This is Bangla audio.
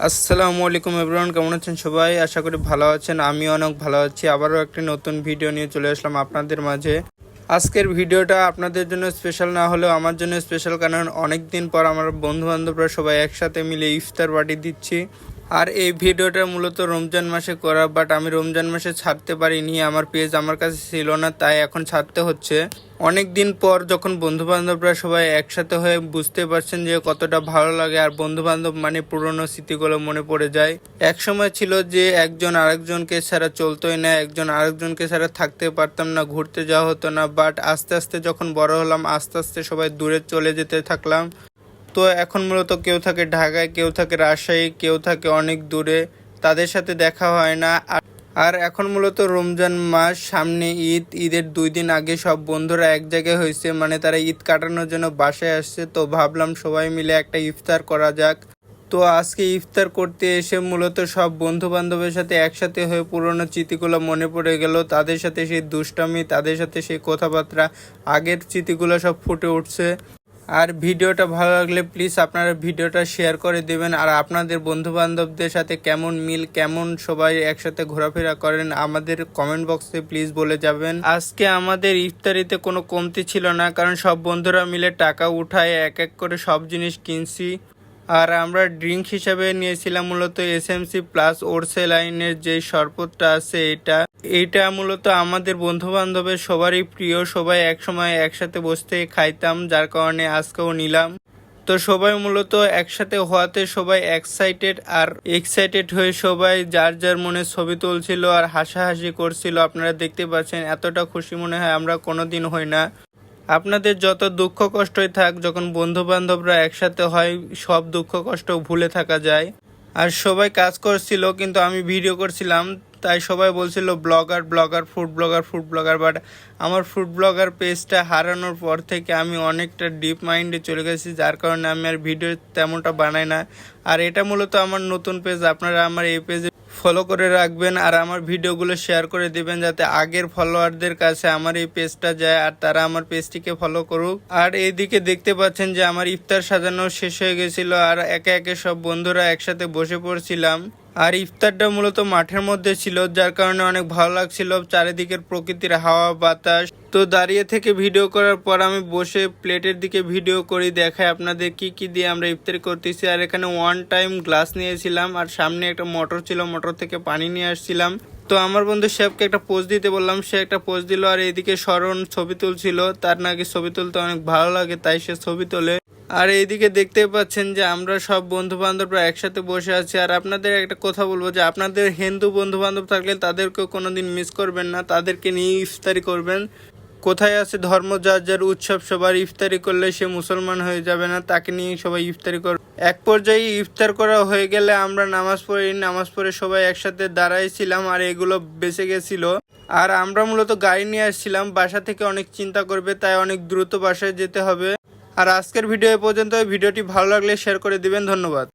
আসসালামু আলাইকুম এভরিওয়ান, কেমন আছেন সবাই? আশা করি ভালো আছেন। আমি অনেক ভালো আছি। আবারও একটি নতুন ভিডিও নিয়ে চলে আসলাম আপনাদের মাঝে। আজকের ভিডিওটা আপনাদের জন্য স্পেশাল না হলেও আমার জন্য স্পেশাল, কারণ অনেক দিন পর আমার বন্ধু বান্ধবরা সবাই একসাথে মিলে ইফতার পার্টি দিচ্ছি। আর এই ভিডিওটা মূলত রমজান মাসে করা, বাট আমি রমজান মাসে ছাড়তে পারিনি, আমার পেজ আমার কাছে ছিল না, তাই এখন ছাড়তে হচ্ছে। অনেক দিন পর যখন বন্ধু বান্ধবরা সবাই একসাথে হয়ে, বুঝতে পারছেন যে কতটা ভালো লাগে। আর বন্ধু বান্ধব মানে পুরনো স্মৃতিগুলো মনে পড়ে যায়। এক সময় ছিল যে একজন আরেকজনকে ছাড়া চলতোই না, একজন আরেকজনকে ছাড়া থাকতে পারতাম না, ঘুরতে যাওয়া হতো না। বাট আস্তে আস্তে যখন বড় হলাম, আস্তে আস্তে সবাই দূরে চলে যেতে থাকলাম। তো এখন মূলত কেউ থাকে ঢাকায়, কেউ থাকে রাজশাহী, কেউ থাকে অনেক দূরে, তাদের সাথে দেখা হয় না। আর এখন মূলত রমজান মাস, সামনে ঈদের 2 দিন আগে সব বন্ধুরা এক জায়গায় হয়েছে, মানে তারা ঈদ কাটানোর জন্য বাসায় আসছে। তো ভাবলাম সবাই মিলে একটা ইফতার করা যাক। তো আজকে ইফতার করতে এসে মূলত সব বন্ধু বান্ধবের সাথে একসাথে হয়ে পুরনো স্মৃতিগুলো মনে পড়ে গেল। তাদের সাথে সেই দুষ্টামি, তাদের সাথে সেই কথাবার্তা, আগের স্মৃতিগুলো সব ফুটে উঠছে। আর ভিডিওটা ভালো লাগলে প্লিজ আপনারা ভিডিওটা শেয়ার করে দেবেন। আর আপনাদের বন্ধু বান্ধবদের সাথে কেমন মিল, কেমন সবাই একসাথে ঘোরাফেরা করেন, আমাদের কমেন্ট বক্সে প্লিজ বলে যাবেন। আজকে আমাদের ইফতারিতে কোনো কমতি ছিল না, কারণ সব বন্ধুরা মিলে টাকা উঠায় এক এক করে সব জিনিস কিনছি। আর আমরা ড্রিঙ্ক হিসাবে নিয়েছিলাম মূলত এসএমসি প্লাস ওরসেলাইনের যে শরবতটা আছে, এইটা মূলত আমাদের বন্ধু বান্ধবের সবারই প্রিয়। সবাই একসময় একসাথে বসতে খাইতাম, যার কারণে আজকেও নিলাম। তো সবাই মূলত একসাথে হওয়াতে সবাই এক্সাইটেড হয়ে সবাই যার যার মনে ছবি তুলছিল আর হাসাহাসি করছিল। আপনারা দেখতে পাচ্ছেন, এতটা খুশি মনে হয় আমরা কোনোদিন হই না। আপনাদের যত দুঃখ কষ্টই থাক, যখন বন্ধু বান্ধবরা একসাথে হয় সব দুঃখ কষ্ট ভুলে থাকা যায়। আর সবাই কাজ করছিল, কিন্তু আমি ভিডিও করছিলাম, তাই সবাই বলছিল ব্লগার ফুড ব্লগার। বাট আমার ফুড ব্লগার পেজটা হারানোর পর থেকে আমি অনেকটা ডিপ মাইন্ডে চলে গেছি, যার কারণে আমি আর ভিডিও তেমনটা বানাই না। আর এটা মূলত আমার নতুন পেজ, আপনারা আমার এই পেজে ফলো করে রাখবেন আর আমার ভিডিওগুলো শেয়ার করে দিবেন, যাতে আগের ফলোয়ারদের কাছে আমার এই পেজটা যায় আর তারা আমার পেজটিকে ফলো করুক। আর এইদিকে দেখতে পাচ্ছেন যে আমার ইফতার সাজানো শেষ হয়ে গেছিল, আর একে একে সব বন্ধুরা একসাথে বসে পড়ছিলাম। আর ইফতারটা মূলত মাঠের মধ্যে ছিল, যার কারণে অনেক ভালো লাগছিল, চারিদিকের প্রকৃতির হাওয়া বাতাস। তো দাঁড়িয়ে থেকে ভিডিও করার পর আমি বসে প্লেটের দিকে ভিডিও করি, দেখাই আপনাদের কি কি দিয়ে আমরা ইফতারি করতেছি। আর এখানে 1 টাইম গ্লাস নিয়েছিলাম, আর সামনে একটা মোটর ছিল, মোটর থেকে পানি নিয়ে আসছিলাম। তো আমার বন্ধু শেফকে একটা পোজ দিতে বললাম, সে একটা পোজ দিল। আর এইদিকে শরণ ছবি তুলছিল, তার নাকি ছবি তুলতে অনেক ভালো লাগে, তাই সে ছবি তোলে। আর এইদিকে দেখতে পাচ্ছেন যে আমরা সব বন্ধু বান্ধবরা একসাথে বসে আছি। আর আপনাদের একটা কথা বলবো, যে আপনাদের হিন্দু বন্ধু বান্ধব থাকলে তাদেরকেও কোনোদিন মিস করবেন না, তাদেরকে নিয়ে ইফতারি করবেন। কোথায় আছে ধর্ম, যার যার উৎসব, সবার ইফতারি করলে সে মুসলমান হয়ে যাবে না, তাকে নিয়ে সবাই ইফতারি করবে। এক পর্যায়ে ইফতার করা হয়ে গেলে আমরা নামাজ পড়ে সবাই একসাথে দাঁড়াইছিলাম, আর এগুলো বেঁচে গেছিল। আর আমরা মূলত গাড়ি নিয়ে আসছিলাম, বাসা থেকে অনেক চিন্তা করবে, তাই অনেক দ্রুত বাসায় যেতে হবে। আর আজকের ভিডিও এ পর্যন্ত। ভিডিওটি ভালো লাগলে শেয়ার করে দিবেন। ধন্যবাদ।